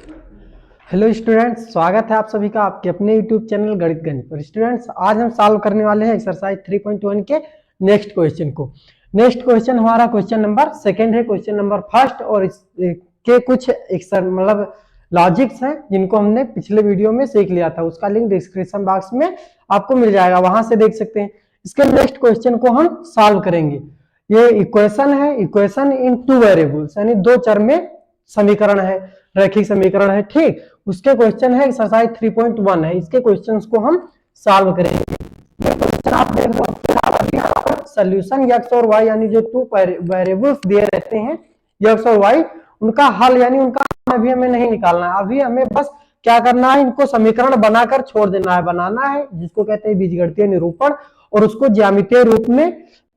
Hello students, स्वागत है आप सभी का आपके अपने यूट्यूब चैनल गणित गणित पर। स्टूडेंट्स, आज हम सॉल्व करने वाले हैं एक्सरसाइज 3.1 के नेक्स्ट क्वेश्चन को। नेक्स्ट क्वेश्चन हमारा क्वेश्चन नंबर सेकंड है, क्वेश्चन नंबर फर्स्ट, और इसके कुछ मतलब लॉजिक्स हैं जिनको हमने पिछले वीडियो में सीख लिया था। उसका लिंक डिस्क्रिप्शन बॉक्स में आपको मिल जाएगा, वहां से देख सकते हैं। इसके नेक्स्ट क्वेश्चन को हम सॉल्व करेंगे। ये इक्वेशन है, इक्वेशन इन टू वेरिएबल्स, यानी दो चर में समीकरण है, रैखिक समीकरण है। ठीक, उसके क्वेश्चन है एक्सरसाइज 3.1 है। इसके क्वेश्चंस को हम सॉल्व करेंगे। ये क्वेश्चन आप देख लो, सॉल्यूशन x और y, यानी जो टू वेरिएबल्स दिए रहते हैं x और y, उनका हल यानी उनका अभी हमें नहीं निकालना है। अभी हमें बस क्या करना है, इनको समीकरण बनाकर छोड़ देना है, बनाना है, जिसको कहते हैं बीजगणितीय निरूपण, और उसको ज्यामितीय रूप में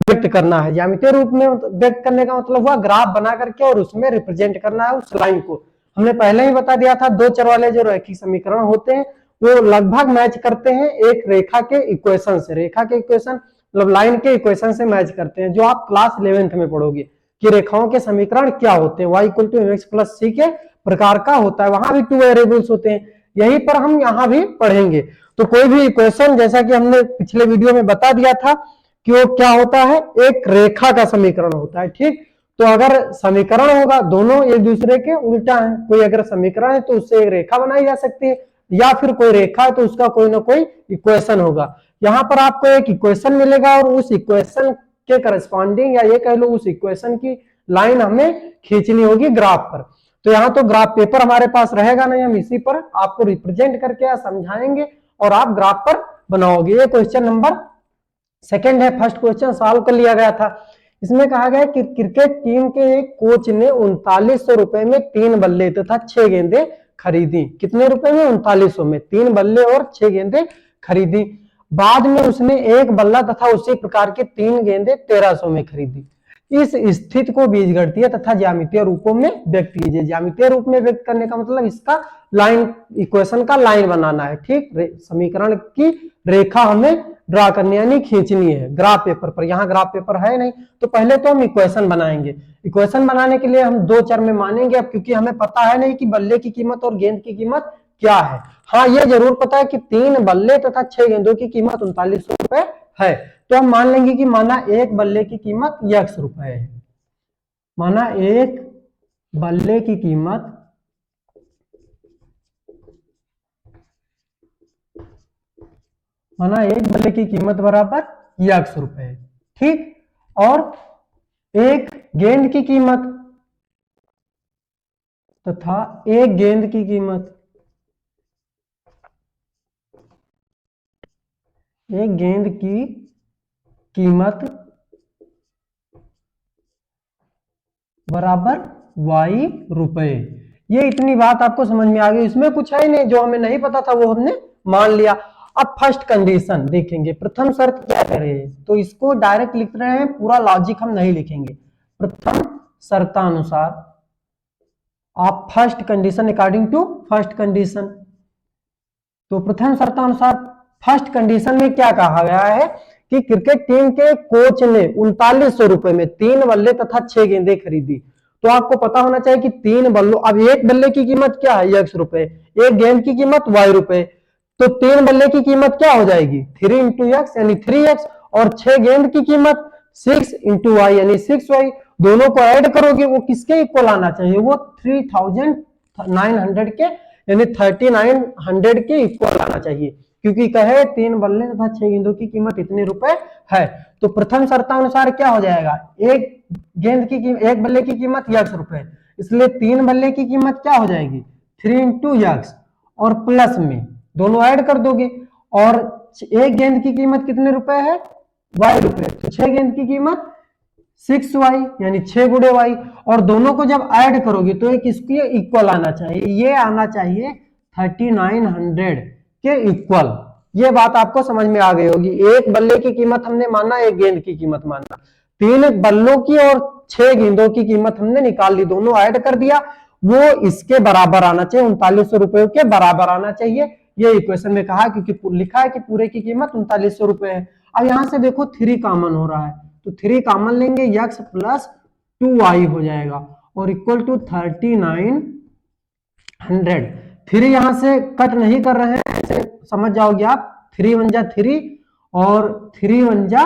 व्यक्त करना है। ज्यामितीय रूप में व्यक्त करने का मतलब हुआ ग्राफ बना करके और उसमें रिप्रेजेंट करना है उस लाइन को। हमने पहले ही बता दिया था, दो चर वाले जो रैखिक समीकरण होते हैं वो लगभग मैच करते हैं एक रेखा के इक्वेशन से। रेखा के इक्वेशन मतलब लाइन के इक्वेशन से मैच करते हैं, जो आप क्लास 11th में पढ़ोगे कि रेखाओं के समीकरण क्या होते हैं। y = mx + c के प्रकार का होता है, वहां भी टू वेरिएबल्स होते हैं। यहीं पर हम यहाँ भी पढ़ेंगे। तो कोई भी इक्वेशन, जैसा कि हमने पिछले वीडियो में बता दिया था कि वो क्या होता है, एक रेखा का समीकरण होता है। ठीक, तो अगर समीकरण होगा, दोनों एक दूसरे के उल्टा है। कोई अगर समीकरण है तो उससे एक रेखा बनाई जा सकती है, या फिर कोई रेखा है तो उसका कोई ना कोई इक्वेशन होगा। यहाँ पर आपको एक इक्वेशन मिलेगा और उस इक्वेशन के करस्पॉन्डिंग, या ये कह लो उस इक्वेशन की लाइन हमें खींचनी होगी ग्राफ पर। तो यहाँ तो ग्राफ पेपर हमारे पास रहेगा नहीं, हम इसी पर आपको रिप्रेजेंट करके समझाएंगे और आप ग्राफ पर बनाओगे। ये क्वेश्चन नंबर सेकंड है। फर्स्ट क्वेश्चन सॉल्व कर लिया गया था। इसमें कहा गया कि क्रिकेट टीम के एक कोच ने 3900 रुपए में 3 बल्ले तथा 6 गेंदें खरीदी। कितने रुपए में? 3900 में 3 बल्ले और 6 गेंदें खरीदी। बाद में उसने एक बल्ला तथा उसी प्रकार के 3 गेंदें 1300 में खरीदी। इस स्थिति को बीजगणितीय तथा ज्यामितीय रूपों में व्यक्त कीजिए। ज्यामितीय रूप में व्यक्त करने का मतलब इसका लाइन, इक्वेशन का लाइन बनाना है। ठीक, समीकरण की रेखा हमें ड्रा करनी यानी खींचनी है ग्राफ पेपर पर। यहाँ ग्राफ पेपर है नहीं, तो पहले तो हम इक्वेशन बनाएंगे। इक्वेशन बनाने के लिए हम दो चर में मानेंगे, अब क्योंकि हमें पता है नहीं कि बल्ले की कीमत और गेंद की कीमत क्या है। हाँ, ये जरूर पता है कि 3 बल्ले तथा 6 गेंदों की कीमत 3900 रुपए है। तो हम मान लेंगे कि माना एक बल्ले की कीमत x रुपए है। माना एक बल्ले की कीमत बराबर x रुपए। ठीक, और एक गेंद की कीमत तथा एक गेंद की कीमत, एक गेंद की कीमत बराबर y रुपए। ये इतनी बात आपको समझ में आ गई। इसमें कुछ है नहीं, जो हमें नहीं पता था वो हमने मान लिया। अब फर्स्ट कंडीशन देखेंगे, प्रथम शर्त क्या करें, तो इसको डायरेक्ट लिख रहे हैं, पूरा लॉजिक हम नहीं लिखेंगे। प्रथम शर्तानुसार आप first condition according to first condition. तो प्रथम शर्तानुसार फर्स्ट कंडीशन में क्या कहा गया है कि क्रिकेट टीम के कोच ने 3900 रुपए में 3 बल्ले तथा 6 गेंदें खरीदी। तो आपको पता होना चाहिए कि 3 बल्लों, अब एक बल्ले की कीमत क्या है, x रुपए, एक गेंद की कीमत y रुपए, तो 3 बल्ले की कीमत क्या हो जाएगी, 3 × x यानी 3x, और 6 गेंद की कीमत 6 × y यानी 6y। दोनों को ऐड करोगे वो किसके इक्वल आना चाहिए, वो 3900 के यानी 3900 के इक्वल आना चाहिए, क्योंकि कहे 3 बल्ले तथा 6 गेंदों की कीमत इतने रुपए है। तो प्रथम शर्तानुसार क्या हो जाएगा, एक गेंद की कीमत, एक बल्ले की कीमत x रुपए, इसलिए 3 बल्ले की कीमत क्या हो जाएगी 3 × x, और प्लस में दोनों ऐड कर दोगे, और एक गेंद की कीमत कितने रुपए है y रुपए, तो 6 गेंद की कीमत 6y यानी 6 × y, और दोनों को जब ऐड करोगे तो एक इसके इक्वल आना चाहिए, ये आना चाहिए 3900 के इक्वल। ये बात आपको समझ में आ गई होगी। एक बल्ले की कीमत हमने माना, एक गेंद की कीमत माना, 3 बल्लों की और 6 गेंदों की कीमत हमने निकाल ली, दोनों ऐड कर दिया, वो इसके बराबर आना चाहिए, 3900 रुपए के बराबर आना चाहिए। ये इक्वेशन में कहा, क्योंकि लिखा है कि पूरे की कीमत 3900 रुपए है। अब यहां से देखो 3 कॉमन हो रहा है, तो 3 कॉमन लेंगे, x + 2y हो जाएगा, और इक्वल टू 3900 100, 3 यहां से कट नहीं कर रहे हैं, ऐसे समझ जाओगे आप। 3 1 जा 3 और 3 1 जा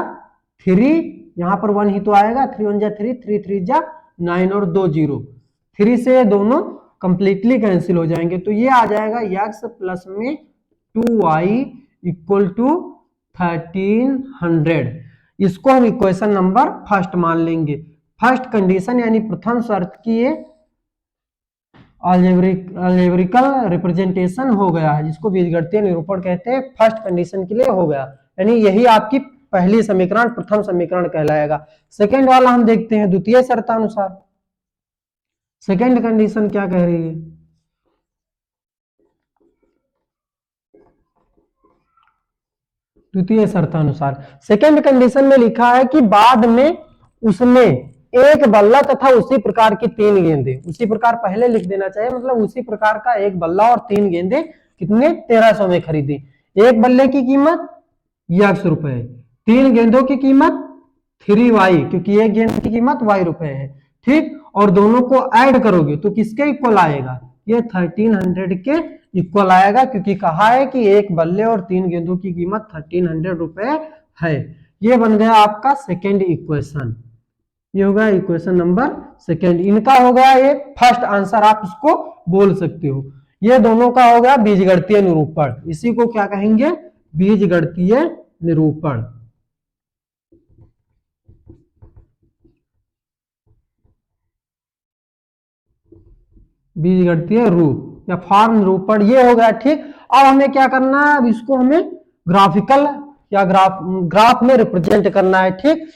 3, यहां पर 1 ही तो आएगा। 3 1 जा 3, 3 3 जा 9 और 2 0, 3 से ये दोनों कंप्लीटली कैंसिल हो जाएंगे। तो ये आ जाएगा x प्लस में 2y इक्वल टू 1300। इसको हम इक्वेशन नंबर फर्स्ट मान लेंगे। फर्स्ट कंडीशन यानी प्रथम शर्त की ये अलजेब्रिकल रिप्रेजेंटेशन हो गया है, जिसको बीजगणितीय निरूपण कहते हैं। फर्स्ट कंडीशन के लिए हो गया, यानी यही आपकी पहली समीकरण, प्रथम समीकरण कहलाएगा। सेकंड वाला हम देखते हैं द्वितीय शर्तानुसार। सेकंड कंडीशन क्या कह रही है? द्वितीय शर्तानुसार सेकंड कंडीशन में लिखा है कि बाद में उसने एक बल्ला तथा उसी प्रकार की 3 गेंदे, उसी प्रकार पहले लिख देना चाहिए, मतलब उसी प्रकार का एक बल्ला और 3 गेंदे कितने 1300 में खरीदी। एक बल्ले की कीमत ₹1, 3 गेंदों की कीमत 3y, क्योंकि एक गेंद की कीमत y है, ठीक। और दोनों को ऐड करोगे तो किसके इक्वल आएगा? ये 1300 के इक्वल आएगा, क्योंकि कहा है कि एक बल्ले और 3 गेंदों की कीमत 1300 रुपए है। ये बन गया आपका सेकेंड इक्वेशन। ये होगा इक्वेशन नंबर सेकेंड। इनका हो गया ये फर्स्ट आंसर, आप इसको बोल सकते हो। ये दोनों का हो गया बीजगणितीय निरूपण। इसी को क्या कहेंगे? बीजगणितीय निरूपण। बीजगणितीय रूप या फॉर्म निरूपण ये हो गया, ठीक। अब हमें क्या करना है? अब इसको हमें ग्राफिकल या ग्राफ में रिप्रेजेंट करना है, ठीक।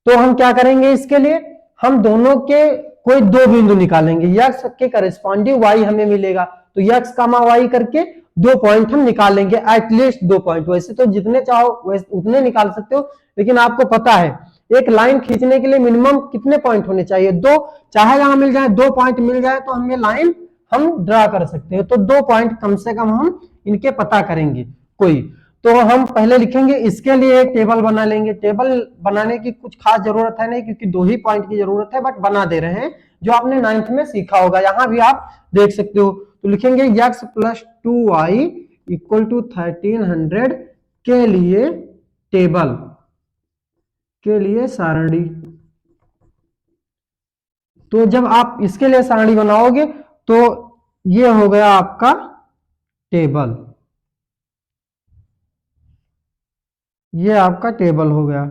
तो हम क्या करेंगे? इसके लिए हम दोनों के कोई दो बिंदु निकालेंगे, यक्स के करस्पॉन्डिंग वाई हमें मिलेगा, तो यक्स कामा वाई करके 2 पॉइंट हम निकालेंगे, एटलीस्ट 2 पॉइंट। वैसे तो जितने चाहो वैसे उतने निकाल सकते हो, लेकिन आपको पता है एक लाइन खींचने के लिए मिनिमम कितने पॉइंट होने चाहिए? 2। चाहे जहां मिल जाए 2 पॉइंट मिल जाए तो हमें लाइन हम ड्रा कर सकते हैं। तो 2 पॉइंट कम से कम हम इनके पता करेंगे कोई। तो हम पहले लिखेंगे, इसके लिए एक टेबल बना लेंगे। टेबल बनाने की कुछ खास जरूरत है नहीं, क्योंकि 2 ही पॉइंट की जरूरत है, बट बना दे रहे हैं, जो आपने 9th में सीखा होगा। यहां भी आप देख सकते हो। तो लिखेंगे x plus 2y equal to 1300 के लिए टेबल, के लिए सारणी। तो जब आप इसके लिए सारणी बनाओगे तो ये हो गया आपका टेबल, ये आपका टेबल हो गया।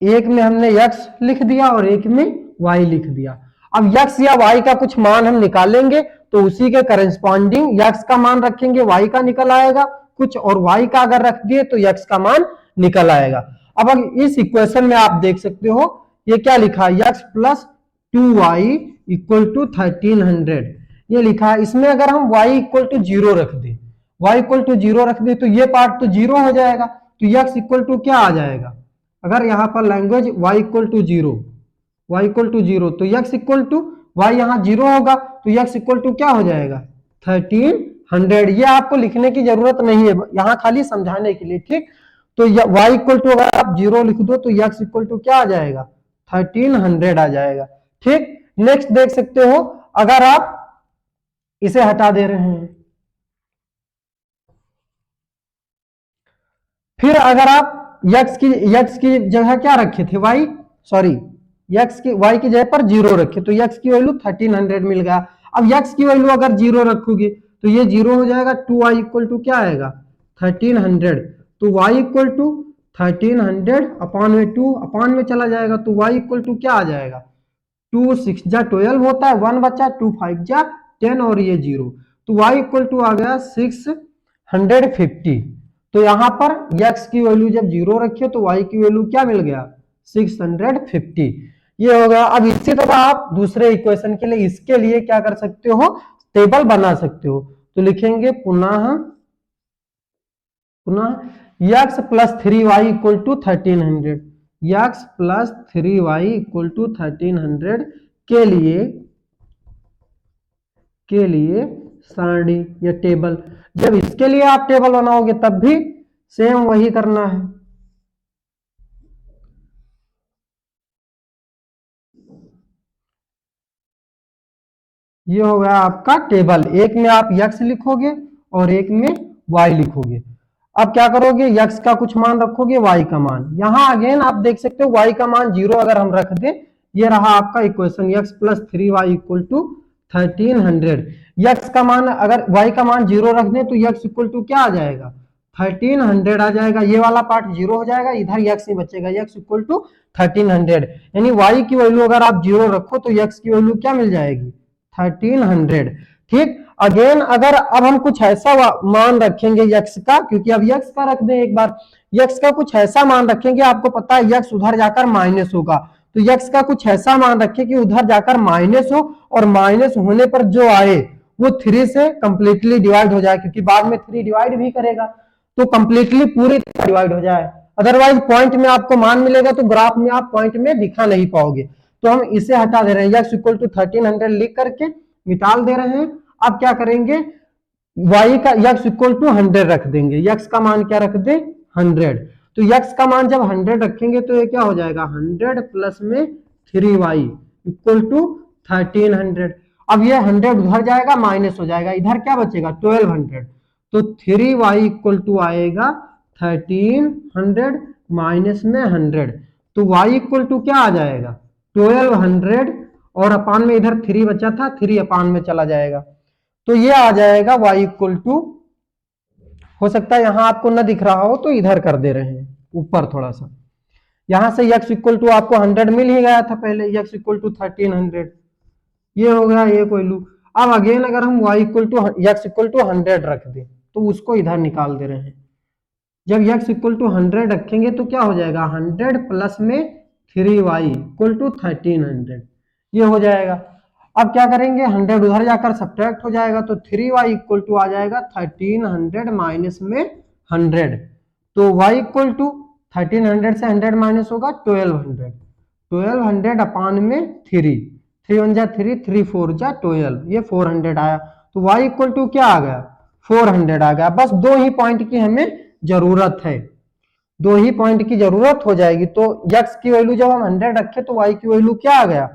एक में हमने x लिख दिया और एक में y लिख दिया। अब x या y का कुछ मान हम निकालेंगे, तो उसी के करस्पॉन्डिंग x का मान रखेंगे, y का निकल आएगा कुछ, और y का अगर रख दिए तो x का मान निकल आएगा। अब इस इक्वेशन में आप देख सकते हो ये क्या लिखा है? x plus 2y equal to 1300 ये लिखा है। इसमें अगर हम y इक्वल टू 0 रख दें, y इक्वल टू 0 रख दे तो ये पार्ट तो 0 हो जाएगा, तो x इक्वल टू क्या आ जाएगा? अगर यहां पर language y equal to 0, y equal to 0, तो x इक्वल टू y यहां 0 होगा, तो x इक्वल टू क्या हो जाएगा? 1300। ये आपको लिखने की जरूरत नहीं है, यहां खाली समझाने के लिए, ठीक। तो y इक्वल टू अगर आप 0 लिख दो तो x इक्वल टू क्या आ जाएगा? 1300 आ जाएगा, ठीक। नेक्स्ट देख सकते हो, अगर आप इसे हटा दे रहे हैं, फिर अगर आप x की जगह क्या रखे थे? y, सॉरी, y की जगह पर 0 रखे, तो x की वैल्यू 1300 मिल गया। अब x की वैल्यू अगर 0 रखोगे तो ये 0 हो जाएगा, 2y इक्वल टू क्या आएगा? 1300। तो y इक्वल टू 1300 अपान में 2 अपान में चला जाएगा, तो y इक्वल टू क्या आ जाएगा? 2 6 जा 12 होता है, 1 बचा, 2 5 जा 10 और ये 0, तो y इक्वल टू आ गया 650। तो यहां पर x की वैल्यू जब 0 रखिए तो y की वैल्यू क्या मिल गया? 650। ये हो गया। अब इसी तरह आप दूसरे इक्वेशन के लिए, इसके लिए क्या कर सकते हो? टेबल बना सकते हो। तो लिखेंगे पुनः x plus 3y equal to 1300, x plus 3y equal to 1300 के लिए सारणी या टेबल। जब इसके लिए आप टेबल बनाओगे तब भी सेम वही करना है। ये हो गया आपका टेबल, एक में आप यक्स लिखोगे और एक में वाई लिखोगे। अब क्या करोगे, यक्स का कुछ मान रखोगे, वाई का मान। यहां अगेन आप देख सकते हो वाई का मान 0 अगर हम रख दें, ये रहा आपका equation, x plus 3y equal to 1300। X का मान अगर वाई का मान 0 रख दें तो यक्स इक्वल टू क्या आ जाएगा, 1300 आ जाएगा। ये वाला पार्ट 0 हो जाएगा, इधर यक्स ही बचेगा, यक्स इक्वल टू 1300। यानी वाई की वैल्यू अगर आप 0 रखो तो यक्स की वैल्यू क्या मिल जाएगी, 1300। ठीक, अगेन अगर अब हम कुछ ऐसा मान रखेंगे यक्स का, क्योंकि अब यक्स का रख दें एक बार, यक्स का कुछ ऐसा मान रखेंगे, आपको पता है यक्स उधर जाकर माइनस होगा, तो यक्स का कुछ ऐसा मान रखें कि उधर जाकर माइनस हो, और माइनस होने पर जो आए वो 3 से कंप्लीटली डिवाइड हो जाए, क्योंकि बाद में 3 डिवाइड भी करेगा, तो कंप्लीटली पूरी डिवाइड हो जाए। अदरवाइज पॉइंट में आपको मान मिलेगा तो ग्राफ में आप पॉइंट में दिखा नहीं पाओगे, तो हम इसे हटा दे रहे हैं, यक्स इक्वल टू 1300 लिख करके निकाल दे रहे हैं। अब क्या करेंगे, y का यक्स इक्वल टू 100 रख देंगे, यक्स का मान क्या रख दे, 100। तो यक्स का मान जब 100 रखेंगे तो ये क्या हो जाएगा, 100 प्लस में 3y इक्वल टू 1300। अब ये 100 उधर जाएगा माइनस हो जाएगा, इधर क्या बचेगा 1200, तो 3y इक्वल टू आएगा 1300 माइनस में 100, तो y इक्वल टू क्या आ जाएगा 1200, और अपान में इधर 3 बचा था, 3 अपान में चला जाएगा, तो ये आ जाएगा y इक्वल टू, हो सकता है यहां आपको ना दिख रहा हो तो इधर कर दे रहे हैं ऊपर थोड़ा सा, यहां से x इक्वल टू आपको 100 मिल ही गया था पहले, x इक्वल टू 1300, ये हो गया एक वैल्यू। अब अगेन अगर हम y equal to x equal to 100 रख दें तो उसको इधर निकाल दे रहे हैं, जब x इक्वल टू 100 रखेंगे तो क्या हो जाएगा, 100 प्लस में 3y इक्वल टू 1300, ये हो जाएगा। अब क्या करेंगे, 100 उधर जाकर सब्ट्रैक्ट हो जाएगा, तो 3y इक्वल टू आ जाएगा 1300 माइनस में 100, तो y इक्वल टू 1300 से 100 माइनस होगा 1200, 1200 अपान में 3, 3 1 जा 3, 3 4 जा 12, ये 400 आया, तो y इक्वल टू क्या आ गया, 400 आ गया। बस दो ही पॉइंट की हमें जरूरत है, दो ही पॉइंट की जरूरत हो जाएगी, तो x की वैल्यू जब हम 100 रखे तो y की वैल्यू क्या आ गया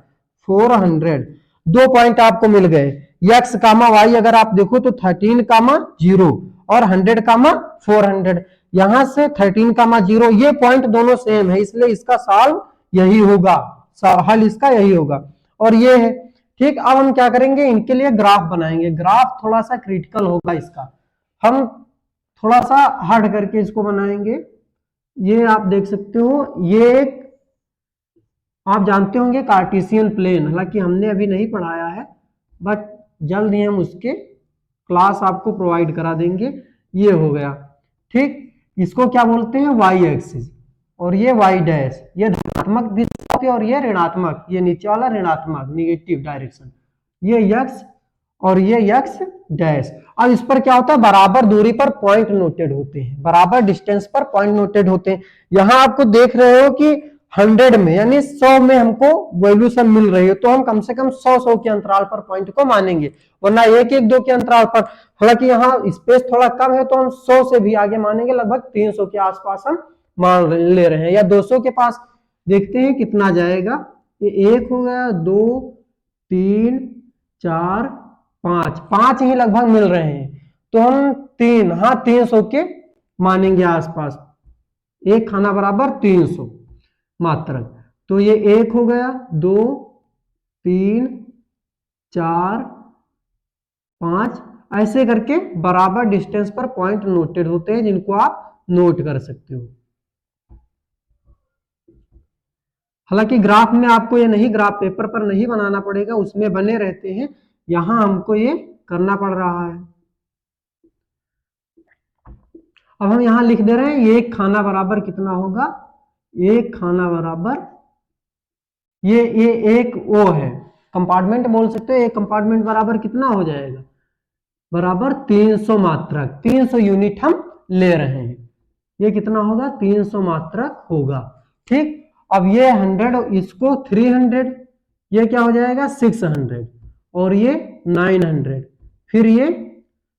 400। दो पॉइंट आपको मिल गए, x कामा y अगर आप देखो तो 13 कामा 0 और 100 कामा 400, यहां से 13 कामा 0, ये पॉइंट दोनों सेम है, इसलिए इसका सॉल्व यही होगा, हल इसका यही होगा, और ये है। ठीक, अब हम क्या करेंगे, इनके लिए ग्राफ बनाएंगे, ग्राफ थोड़ा सा क्रिटिकल होगा इसका, हम थोड़ा सा हट करके इसको बनाएंगे। ये आप देख सकते हो, ये एक आप जानते होंगे कार्टेशियन प्लेन, हालांकि हमने अभी नहीं पढ़ाया है, बट जल्द ही हम उसके क्लास आपको प्रोवाइड करा देंगे। ये हो गया, ठीक, इसको क्या बोलते हैं, वाई एक्सिस, और ये वाई डैश, ये धनात्मक दिशा होती है और ये ऋणात्मक, ये नीचे वाला ऋणात्मक निगेटिव डायरेक्शन, ये यक्स और ये यक्स डैश। अब इस पर क्या होता है, बराबर दूरी पर पॉइंट नोटेड होते हैं, बराबर डिस्टेंस पर पॉइंट नोटेड होते हैं। यहां आपको देख रहे हो कि 100 में यानी 100 में हमको वैल्यू सब मिल रही है, तो हम कम से कम 100 के अंतराल पर पॉइंट को मानेंगे, वरना 1 1 2 के अंतराल पर, हालांकि यहाँ स्पेस थोड़ा कम है तो हम 100 से भी आगे मानेंगे, लगभग 300 के आसपास हम मान ले रहे हैं, या 200 के पास। देखते हैं कितना जाएगा, ये 1 हो गया, 2 3 4 5, 5 ही लगभग मिल रहे हैं, तो हम 3, हाँ 300 के मानेंगे आसपास, एक खाना बराबर 300 मात्रक, तो ये 1 हो गया, 2 3 4 5, ऐसे करके बराबर डिस्टेंस पर पॉइंट नोटेड होते हैं, जिनको आप नोट कर सकते हो। हालांकि ग्राफ में आपको ये नहीं, ग्राफ पेपर पर नहीं बनाना पड़ेगा, उसमें बने रहते हैं, यहां हमको ये करना पड़ रहा है। अब हम यहां लिख दे रहे हैं, एक खाना बराबर कितना होगा, एक खाना बराबर, ये एक वो है कंपार्टमेंट बोल सकते हो, एक कंपार्टमेंट बराबर कितना हो जाएगा, बराबर 300 मात्रक, 300 यूनिट हम ले रहे हैं, ये कितना होगा 300 मात्रक होगा। ठीक, अब ये 100, इसको 300, ये क्या हो जाएगा 600, और ये 900, फिर ये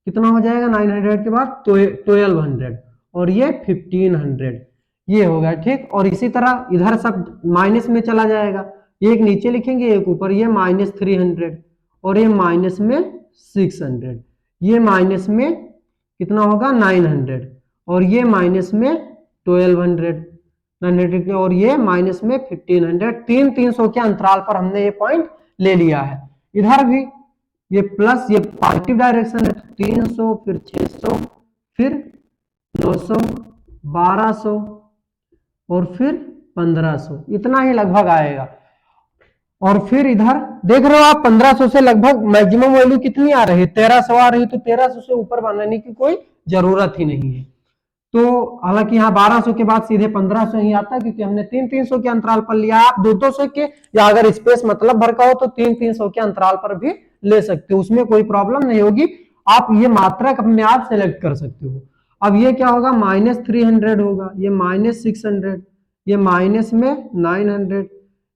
कितना हो जाएगा 900 के बाद 1200, और ये 1500, ये हो गया। ठीक, और इसी तरह इधर सब माइनस में चला जाएगा, एक नीचे लिखेंगे एक ऊपर, ये -300, और ये माइनस में 600, ये माइनस में कितना होगा 900, और ये माइनस में 1200 900, और ये माइनस में 1500। 300 के अंतराल पर हमने ये पॉइंट ले लिया है। इधर भी ये प्लस, ये पॉजिटिव डायरेक्शन है, 300 फिर 600 फिर 900 1200 और फिर 1500, इतना ही लगभग आएगा। और फिर इधर देख रहे हो आप 1500 से लगभग मैक्सिमम वैल्यू कितनी आ रही है, 1300 आ रही है, तो 1300 से ऊपर बनाने की कोई जरूरत ही नहीं है। तो हालांकि यहाँ 1200 के बाद सीधे 1500 ही आता है, क्योंकि हमने 300 के अंतराल पर लिया। आप 200 के, या अगर स्पेस मतलब भर का हो तो 300 के अंतराल पर भी ले सकते हो, उसमें कोई प्रॉब्लम नहीं होगी। आप ये मात्रक अपने आप सेलेक्ट कर सकते हो। अब ये क्या होगा, -300 होगा, ये -600, ये माइनस में 900,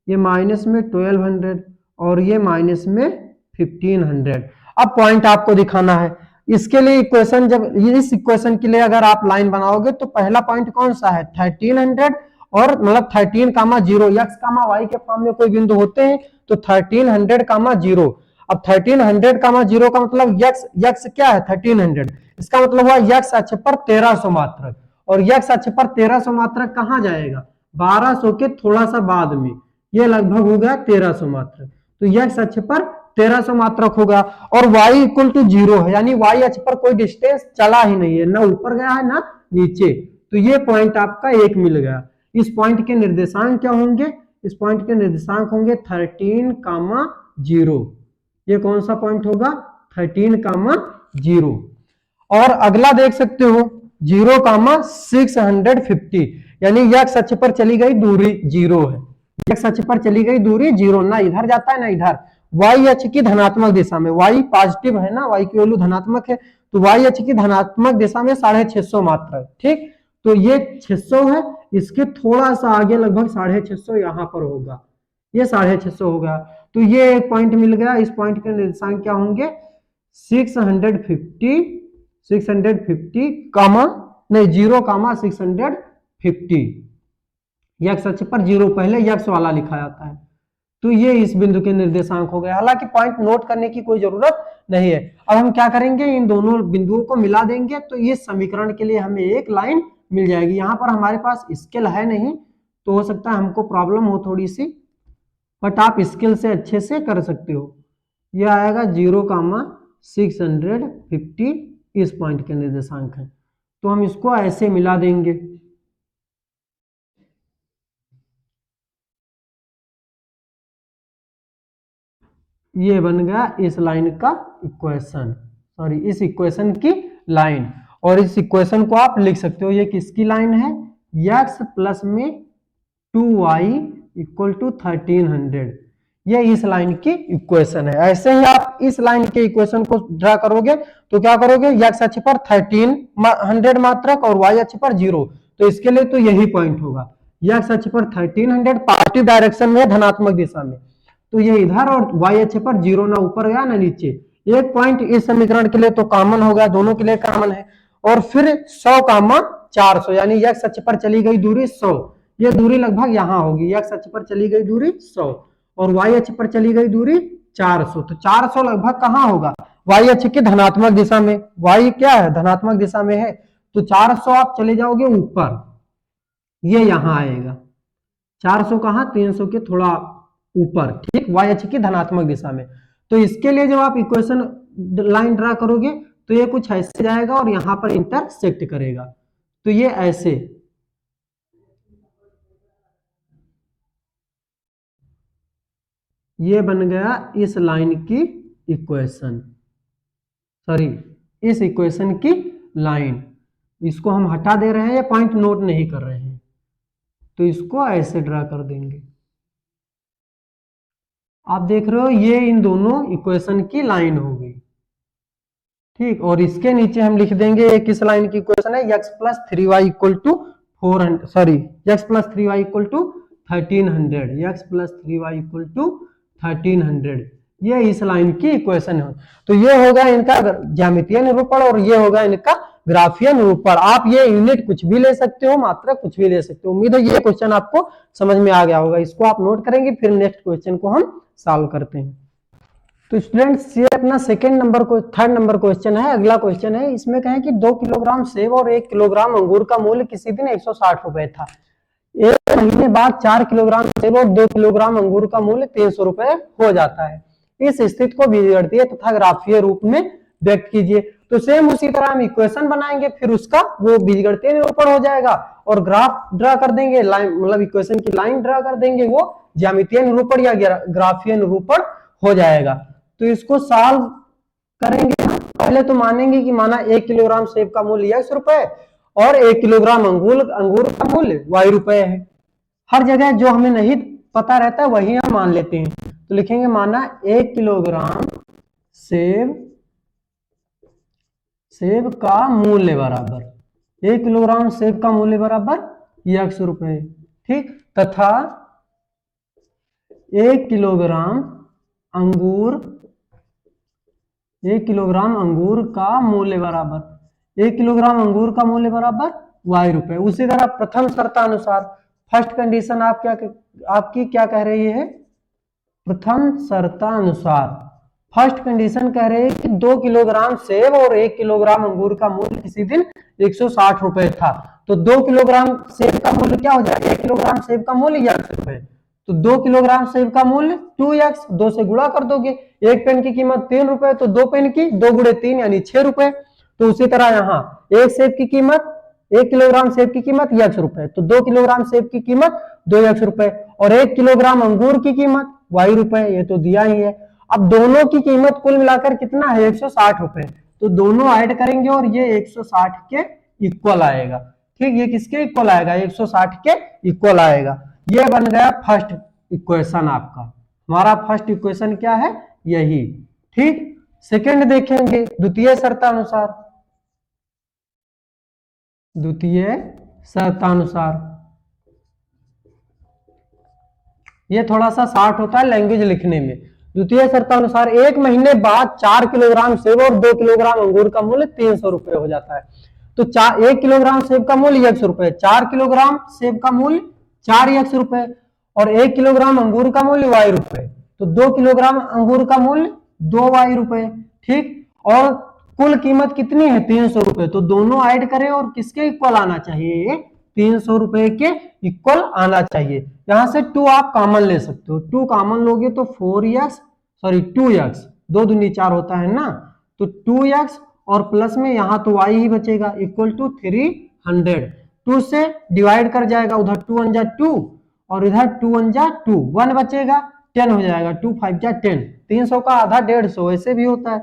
ये माइनस में 1200 और ये माइनस में 1500। अब पॉइंट आपको दिखाना है। इसके लिए इक्वेशन, जब इस इक्वेशन के लिए अगर आप लाइन बनाओगे तो पहला पॉइंट कौन सा है, 1300 और मतलब 13,0 x, y के फॉर्म में कोई बिंदु होते हैं तो 1300,0। अब 1300,0 का मतलब x क्या है 1300, इसका मतलब हुआ x अक्ष पर 1300 मात्रक, और x अक्ष पर 1300 मात्रक कहां जाएगा, 1200 के थोड़ा सा बाद में, ये लगभग हो गया 1300 मात्रक। तो x अक्ष पर 1300 मात्रक होगा, और y इक्वल टू 0 है, यानी y अक्ष पर कोई डिस्टेंस चला ही नहीं है, ना ऊपर गया है ना नीचे। तो ये पॉइंट आपका 1 मिल गया। इस पॉइंट के निर्देशांक क्या होंगे, इस पॉइंट के निर्देशांक होंगे 13,0। ये कौन सा पॉइंट होगा, 13,0। और अगला देख सकते हो 0,650, यानी x अक्ष पर चली गई दूरी 0 है, x अक्ष पर चली गई दूरी 0, ना इधर जाता है ना इधर। y अक्ष की धनात्मक दिशा में, y पॉजिटिव है ना, y की वैल्यू धनात्मक है, तो y अक्ष की धनात्मक दिशा में 650 मात्रक, ठीक। तो ये 600 है, इसके थोड़ा सा आगे लगभग 650 यहां पर होगा, ये 650 होगा। तो ये एक पॉइंट मिल गया। इस पॉइंट के निर्देशांक क्या होंगे, 650 कामा नहीं 0,650। x अक्ष पर 0 पहले x वाला लिखा जाता है, तो ये इस बिंदु के निर्देशांक हो गए। हालांकि पॉइंट नोट करने की कोई जरूरत नहीं है। अब हम क्या करेंगे, इन दोनों बिंदुओं को मिला देंगे, तो ये समीकरण के लिए हमें एक लाइन मिल जाएगी। यहाँ पर हमारे पास स्केल है नहीं, तो हो सकता है हमको प्रॉब्लम हो थोड़ी सी, बट आप स्केल से अच्छे से कर सकते हो। यह आएगा 0,650, इस पॉइंट के निर्देशांक है, तो हम इसको ऐसे मिला देंगे। ये बन गया इस लाइन का इक्वेशन, सॉरी इस इक्वेशन की लाइन। और इस इक्वेशन को आप लिख सकते हो, ये किसकी लाइन है, x प्लस में 2y इक्वल टू 1300, ये इस लाइन की इक्वेशन है। ऐसे ही आप इस लाइन के इक्वेशन को ड्रा करोगे तो क्या करोगे, x अक्ष पर 1300 मात्रक और y अक्ष पर 0, तो इसके लिए तो यही पॉइंट होगा, x अक्ष पर 1300 पॉजिटिव डायरेक्शन में धनात्मक दिशा में, तो ये इधर, और y अक्ष पर 0, ना ऊपर गया ना नीचे। एक पॉइंट इस समीकरण के लिए तो कॉमन हो गया, दोनों के लिए कॉमन है। और फिर 100,400, यानी x अक्ष पर चली गई दूरी 100, ये दूरी लगभग यहां होगी, x अक्ष पर चली गई दूरी 100 और y अक्ष पर चली गई दूरी 400, तो 400 लगभग कहां होगा, y अक्ष की धनात्मक दिशा में, y क्या है धनात्मक दिशा में है, तो 400 आप चले जाओगे ऊपर, ये यहां आएगा 400 कहां, 300 के थोड़ा ऊपर, ठीक, y अक्ष की धनात्मक दिशा में। तो इसके लिए जब आप इक्वेशन लाइन ड्रा करोगे तो ये कुछ ऐसे जाएगा और यहां पर इंटरसेक्ट करेगा, तो ये ऐसे, ये बन गया इस लाइन की इक्वेशन, सॉरी इस इक्वेशन की लाइन। इसको हम हटा दे रहे हैं, ये पॉइंट नोट नहीं कर रहे हैं, तो इसको ऐसे ड्रा कर देंगे। आप देख रहे हो ये इन दोनों इक्वेशन की लाइन हो गई, ठीक। और इसके नीचे हम लिख देंगे ये किस लाइन की इक्वेशन है, x plus 3y equal to 400, sorry x plus 3y equal to 1300, x plus 3y equal to 1300, ये इस लाइन की इक्वेशन है। तो ये होगा इनका ज्यामितीय निरूपण और ये होगा इनका ग्राफीय निरूपण। आप ये यूनिट कुछ भी ले सकते हो, मात्रा कुछ भी ले सकते हो। उम्मीद है ये क्वेश्चन आपको समझ में आ गया होगा। इसको आप नोट करेंगे, फिर नेक्स्ट क्वेश्चन को हम सॉल्व करते हैं। तो स्टूडेंट्स ये अपना थर्ड नंबर क्वेश्चन है। अगला क्वेश्चन है, इसमें कहें कि 2 किलोग्राम सेब और 1 किलोग्राम अंगूर का मूल्य किसी दिन 160 रुपए था। एक महीने बाद 4 किलोग्राम सेब और 2 किलोग्राम अंगूर का मूल्य 300 रुपए हो जाता है। इस स्थिति को बीजगणितीय तथा ग्राफीय रूप में व्यक्त कीजिए। तो सेम उसी तरह हम इक्वेशन बनाएंगे, फिर उसका वो बीजगणितीय निरूपण हो जाएगा और ग्राफ ड्रा कर देंगे, लाइन मतलब इक्वेशन की लाइन ड्रा कर देंगे, वो ज्यामितीय निरूपण या ग्राफीय निरूपण हो जाएगा। तो इसको सॉल्व करेंगे। पहले तो मानेंगे कि माना 1 किलोग्राम सेब का मूल्य x रुपए और 1 किलोग्राम अंगूर का मूल्य y रुपए है। हर जगह जो हमें नहीं पता रहता है वही हम मान लेते हैं। तो लिखेंगे माना 1 किलोग्राम सेब का मूल्य बराबर 1 किलोग्राम सेब का मूल्य बराबर x रुपए, ठीक, तथा 1 किलोग्राम अंगूर का मूल्य बराबर 1 किलोग्राम अंगूर का मूल्य बराबर y रुपए। उसी तरह प्रथम शर्तानुसार फर्स्ट कंडीशन आपकी क्या कह रही है? प्रथम शर्तानुसार फर्स्ट कंडीशन कह रही है कि 2 किलोग्राम सेब और 1 किलोग्राम अंगूर का मूल्य किसी दिन 160 रुपए था। तो 2 किलोग्राम सेब का मूल्य क्या हो जाएगा? 1 किलोग्राम सेब का मूल्य x रुपए। तो 2 किलोग्राम सेब का मूल्य 2x, 2 से गुणा कर दोगे। एक पेन की कीमत 3 रुपए, तो 2 पेन की 2 गुणे 3 यानी 6 रुपए। तो उसी तरह यहाँ एक किलोग्राम सेब की कीमत x रुपए, तो 2 किलोग्राम सेब की कीमत 2x रुपए और 1 किलोग्राम अंगूर की कीमत y रुपए, ये तो दिया ही है। अब दोनों की कीमत कुल मिलाकर कितना है? 160 रुपए। तो दोनों ऐड करेंगे और ये 160 के इक्वल आएगा, ठीक, ये किसके इक्वल आएगा? 160 के इक्वल आएगा। ये बन गया फर्स्ट इक्वेशन आपका। हमारा फर्स्ट इक्वेशन क्या है? यही, ठीक। सेकंड देखेंगे द्वितीय शर्तानुसार ये थोड़ा सा शार्ट होता है लैंग्वेज लिखने में। द्वितीय शर्तानुसार एक महीने बाद 4 किलोग्राम सेब और 2 किलोग्राम अंगूर का मूल्य 300 रुपए हो जाता है। तो 1 किलोग्राम सेब का मूल्य x रुपए, 4 किलोग्राम सेब का मूल्य 4x रुपए और 1 किलोग्राम अंगूर का मूल्य y रुपए। तो 2 किलोग्राम अंगूर का मूल्य 2y रुपए, ठीक। और कुल कीमत कितनी है? 300 रुपए। तो दोनों ऐड करें और किसके इक्वल आना चाहिए? 300 रुपए के इक्वल आना चाहिए। यहां से 2 आप कॉमन ले सकते हो। 2 कॉमन लोगे तो 2x, 2 दूनी 4 होता है ना, तो 2x और प्लस में यहां तो y ही बचेगा इक्वल टू 300। 2 से डिवाइड कर जाएगा, उधर 2 1 जा 2 और इधर 2 1 जा 2, 1 बचेगा, 10 हो जाएगा, 2 5 जा 10। 300 का आधा 150 ऐसे भी होता है।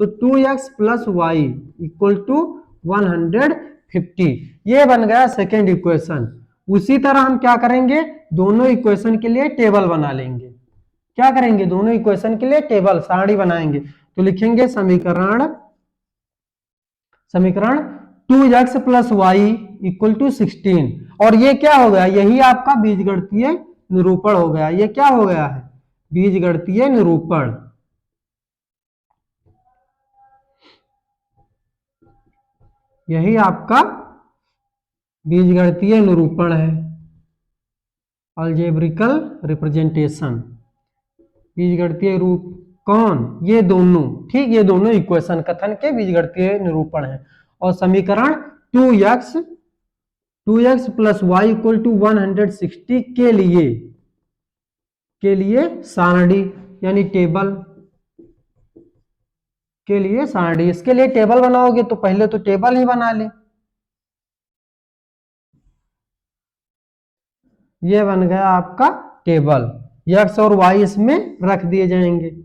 तो 2x plus y equal to 150। ये बन गया सेकेंड इक्वेशन। उसी तरह हम क्या करेंगे? दोनों इक्वेशन के लिए टेबल बना लेंगे। क्या करेंगे? दोनों इक्वेशन के लिए टेबल सारणी बनाएंगे। तो लिखेंगे समीकरण 2x plus y equal to 16। और ये क्या हो गया? यही आपका बीजगणितीय निरूपण हो गया। ये क्या हो गया है? बीजगणितीय निरूपण। यही आपका बीजगणितीय निरूपण है, अलजेब्रिकल रिप्रेजेंटेशन। बीजगणितीय रूप कौन? ये दोनों, ठीक, ये दोनों इक्वेशन कथन के बीजगणितीय निरूपण है। और समीकरण 2x plus y equal to 160 के लिए सारणी यानी टेबल के लिए सारणी। इसके लिए टेबल बनाओगे तो पहले तो टेबल ही बना ले। ये बन गया आपका टेबल, x और y इसमें रख दिए जाएंगे।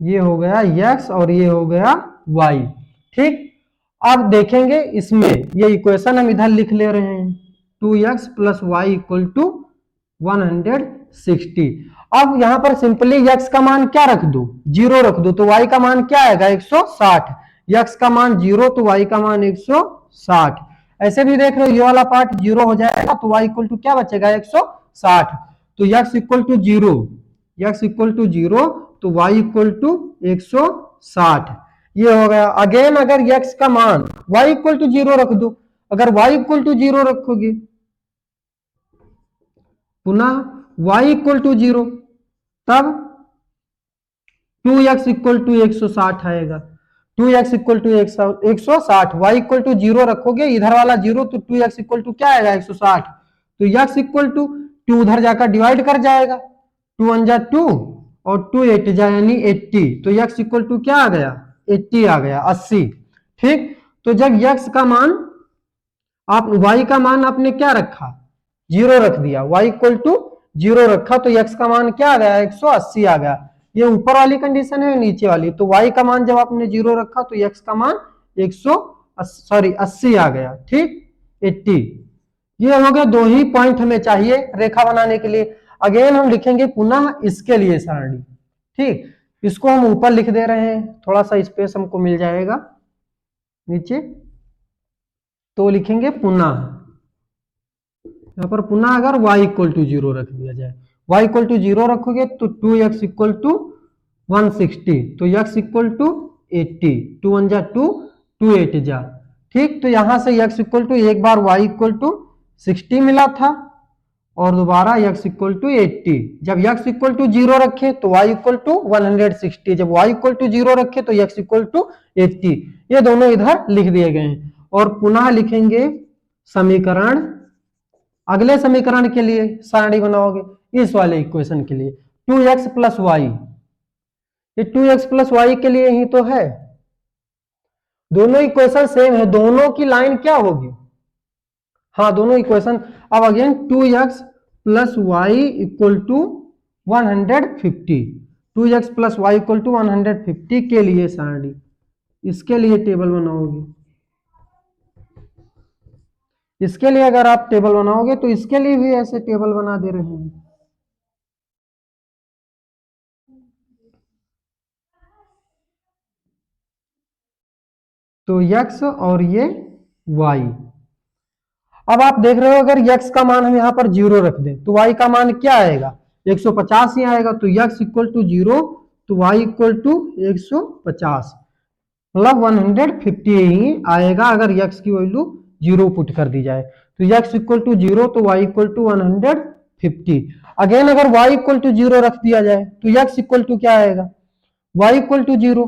ये हो गया x और ये हो गया y, ठीक। अब देखेंगे इसमें ये इक्वेशन हम इधर लिख ले रहे हैं, 2x plus y equal to 160। अब यहां पर सिंपली x का मान क्या रख दो? 0 रख दो, तो y का मान क्या आएगा? 160। x का मान 0 तो y का मान 160। ऐसे भी देख लो, ये वाला पार्ट 0 हो जाएगा तो y इक्वल टू क्या बचेगा? 160। तो x इक्वल टू 0 तो y इक्वल टू 160। ये हो गया। अगेन अगर x का मान y इक्वल टू 0 रख दो, अगर y इक्वल टू 0 रखोगे, पुनः y इक्वल टू 0 तब 2x इक्वल टू 160 आएगा। 2x equal to 160, y equal to 0 रखोगे, इधर वाला 0 तो 2x इक्वल टू क्या आएगा 160, तो x इक्वल टू 2 उधर जाकर डिवाइड कर जाएगा, 2 1 जा 2 और 2 8 जा यानी 80, तो x इक्वल टू क्या आ गया 80 आ गया 80। ठीक, तो जब x का मान आप y का मान आपने क्या रखा 0 रख दिया, y इक्वल टू 0 रखा तो x का मान क्या आ गया 180 आ गया। ये ऊपर वाली कंडीशन है नीचे वाली, तो y का मान जब आपने 0 रखा तो x का मान 80 आ गया। ठीक, 80। ये हो गया, दो ही पॉइंट हमें चाहिए रेखा बनाने के लिए। अगेन हम लिखेंगे पुनः इसके लिए सारणी। ठीक, इसको हम ऊपर लिख दे रहे हैं, थोड़ा सा स्पेस हमको मिल जाएगा नीचे, तो लिखेंगे पुनः, यहां पर पुनः अगर y इक्वल टू 0 रख दिया जाए, y इक्वल टू 0 रखोगे तो 2x इक्वल टू 160, तो x इक्वल टू 80, 2 1 जा 2, 2 8 जा। ठीक, तो यहां से x इक्वल टू एक बार y इक्वल टू 60 मिला था और दोबारा x इक्वल टू 80। जब x इक्वल टू 0 रखे तो y इक्वल टू 160, जब y इक्वल टू 0 रखे तो x इक्वल टू 80। ये दोनों इधर लिख दिए गए हैं और पुनः लिखेंगे समीकरण। अगले समीकरण के लिए सारणी बनाओगे इस वाले इक्वेशन के लिए 2x प्लस वाई, ये 2x प्लस वाई के लिए ही तो है, दोनों इक्वेशन सेम है, दोनों की लाइन क्या होगी, हाँ दोनों इक्वेशन। अब again 2x plus y equal to 150, 2x plus y equal to 150 के लिए सारणी, इसके लिए टेबल बनाओगे। इसके लिए अगर आप टेबल बनाओगे तो इसके लिए भी ऐसे टेबल बना दे रहे हैं। तो x और ये y, अब आप देख रहे हो अगर x का मान हम यहां पर 0 रख दें तो y का मान क्या आएगा 150 ही आएगा, तो x इक्वल टू 0 तो y इक्वल टू 150, मतलब 150 ही आएगा अगर x की वैल्यू 0 पुट कर दी जाए, तो x इक्वल टू 0 तो y इक्वल टू 150। अगेन अगर y इक्वल टू 0 रख दिया जाए तो x इक्वल टू क्या आएगा y इक्वल टू 0,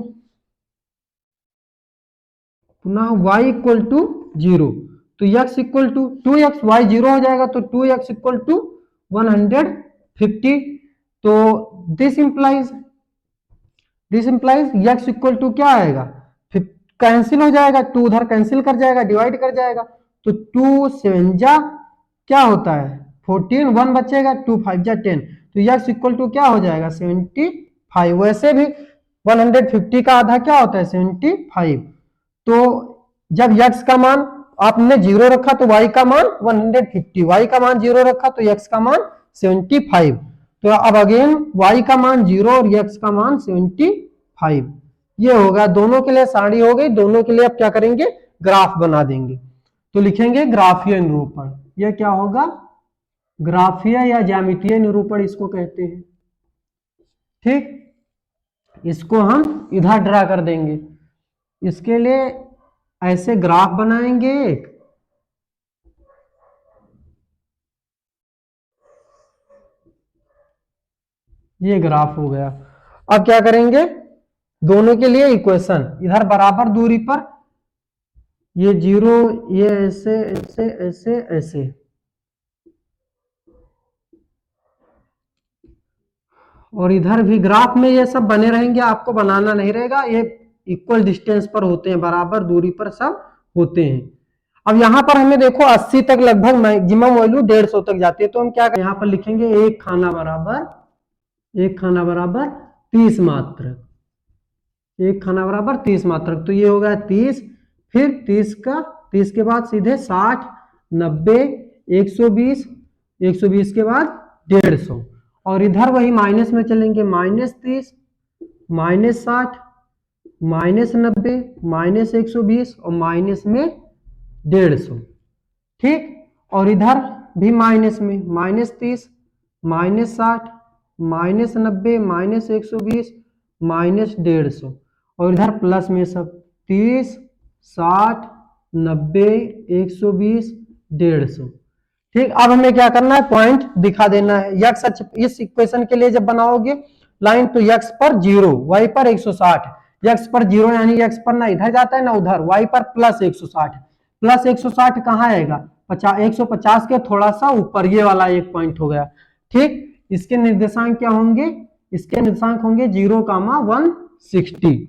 पुनः y इक्वल टू 0, तो x equal to 2x, y 0 हो जाएगा तो 2x इक्वल टू 150, तो this implies x equal to क्या आएगा, कैंसिल हो जाएगा, 2 उधर कैंसिल कर जाएगा, डिवाइड कर जाएगा, तो 2 7 जा क्या होता है 14, 1 बचेगा, 2 5 जा 10, तो x इक्वल टू क्या हो जाएगा 75। वैसे भी 150 का आधा क्या होता है 75, तो जब x का मान आपने 0 रखा तो y का मान 150, y का मान 0 रखा तो x का मान 75, तो अब अगेन y का मान 0 और x का मान 75, ये होगा, दोनों के लिए सारणी हो गई, दोनों के लिए आप क्या करेंगे ग्राफ बना देंगे, तो लिखेंगे ग्राफीय निरूपण। यह क्या होगा ग्राफीय या ज्यामितीय निरूपण इसको कहते हैं। ठीक, इसको हम इधर ड्रा कर देंगे, इसके लिए ऐसे ग्राफ बनाएंगे एक, ये ग्राफ हो गया। अब क्या करेंगे दोनों के लिए इक्वेशन, इधर बराबर दूरी पर ये 0, ये ऐसे ऐसे ऐसे ऐसे, और इधर भी ग्राफ में ये सब बने रहेंगे, आपको बनाना नहीं रहेगा, ये इक्वल डिस्टेंस पर होते हैं, बराबर दूरी पर सब होते हैं। अब यहाँ पर हमें देखो 80 तक लगभग मैक्सिमम वैल्यू 150 तक जाती है, तो हम क्या करें यहाँ पर लिखेंगे एक खाना बराबर 30 मात्रक, एक खाना बराबर 30 मात्रक, तो ये हो गया 30, फिर 30 के बाद सीधे 60, 90, 120, 120 के बाद 150, और इधर वही माइनस में चलेंगे, -30, -60, -90, -120 और माइनस में 150। ठीक, और इधर भी माइनस में -30, -60, -90, -120, -150, और इधर प्लस में सब 30, 60, 90, 120, 150। ठीक, अब हमें क्या करना है, पॉइंट दिखा देना है। यक्स अक्ष इस इक्वेशन के लिए जब बनाओगे लाइन तो यक्स पर 0 वाई पर 160, यक्स पर 0 यानी यक्स पर ना इधर जाता है ना उधर, वाई पर प्लस 160, प्लस 160 कहाँ आएगा 150 के थोड़ा सा ऊपर, ये वाला एक पॉइंट हो गया। ठीक, इसके निर्देशांक क्या होंगे, इसके निर्देशांक होंगे 0,160,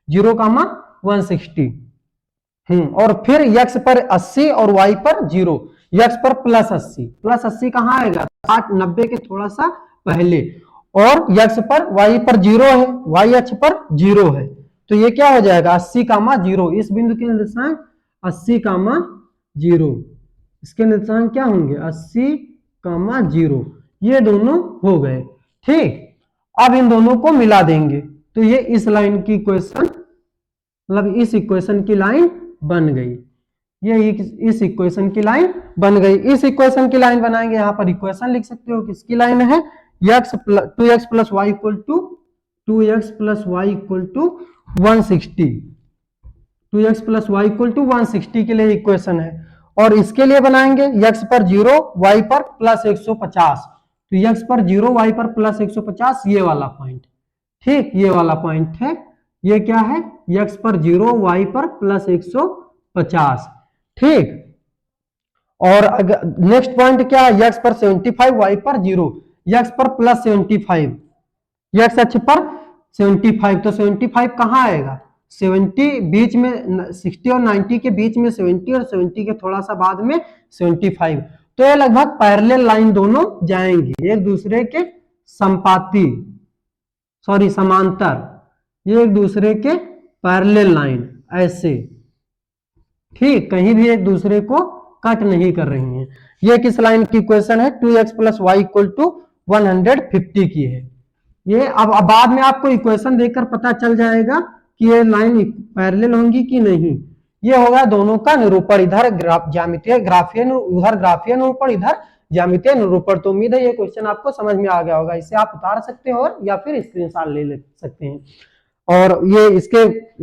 0,160। और फिर यक्स पर 80 और वाई पर 0, यक्स पर प्लस 80, प्लस 80 कहाँ आएगा 60 90 के थोड़ा सा पहले, और यक्स पर वाई पर 0 है, वाई अक्ष पर 0 है, तो ये क्या हो जाएगा 80,0, इस बिंदु के निर्देशांक 80,0, इसके निर्देशांक क्या होंगे 80,0, ये दोनों हो गए। ठीक, अब इन दोनों को मिला देंगे तो ये इस लाइन की इक्वेशन, मतलब इस इक्वेशन की लाइन बन गई, ये इस इक्वेशन की लाइन बन गई। इस इक्वेशन की लाइन बनाएंगे, यहां पर इक्वेशन लिख सकते हो किसकी लाइन है, x 2x plus y equal to 2x plus y equal to 160, 2x plus y equal to 160 के लिए इक्वेशन है। और इसके लिए बनाएंगे x पर 0 y पर प्लस 150, तो x पर 0 y पर प्लस 150, ये वाला पॉइंट। ठीक, ये वाला पॉइंट है, ये क्या है x पर 0 y पर प्लस 150। ठीक, और नेक्स्ट पॉइंट क्या है, x पर 75 y पर 0, x पर प्लस 75, x अक्ष पर 75, तो 75 कहाँ आएगा 70, बीच में 60 और 90 के बीच में 70 और 70 के थोड़ा सा बाद में 75, तो ये लगभग पैरेलल लाइन दोनों जाएंगी एक दूसरे के संपाती, सॉरी समांतर, ये एक दूसरे के पैरेलल लाइन ऐसे। ठीक, कहीं भी एक दूसरे को कट नहीं कर रही हैं। ये किस लाइन की इक्वेशन है, 2x plus y equal to 150 की है। ये अब बाद में आपको इक्वेशन देखकर पता चल जाएगा कि ये लाइन पैरेलल होंगी कि नहीं। ये होगा दोनों का निरूपण, इधर ज्यामितीय ग्राफीय, उधर ग्राफीय निरूपण, इधर ज्यामितीय निरूपण। तो उम्मीद है ये क्वेश्चन आपको समझ में आ गया होगा, इसे आप उतार सकते हो या फिर स्क्रीनशॉट ले सकते हैं। और ये इसके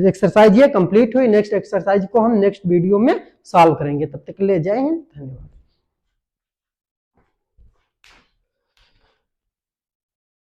एक्सरसाइज ये कंप्लीट हुई, नेक्स्ट एक्सरसाइज को हम नेक्स्ट वीडियो में सॉल्व करेंगे। तब तक के लिए जय हिंद, धन्यवाद।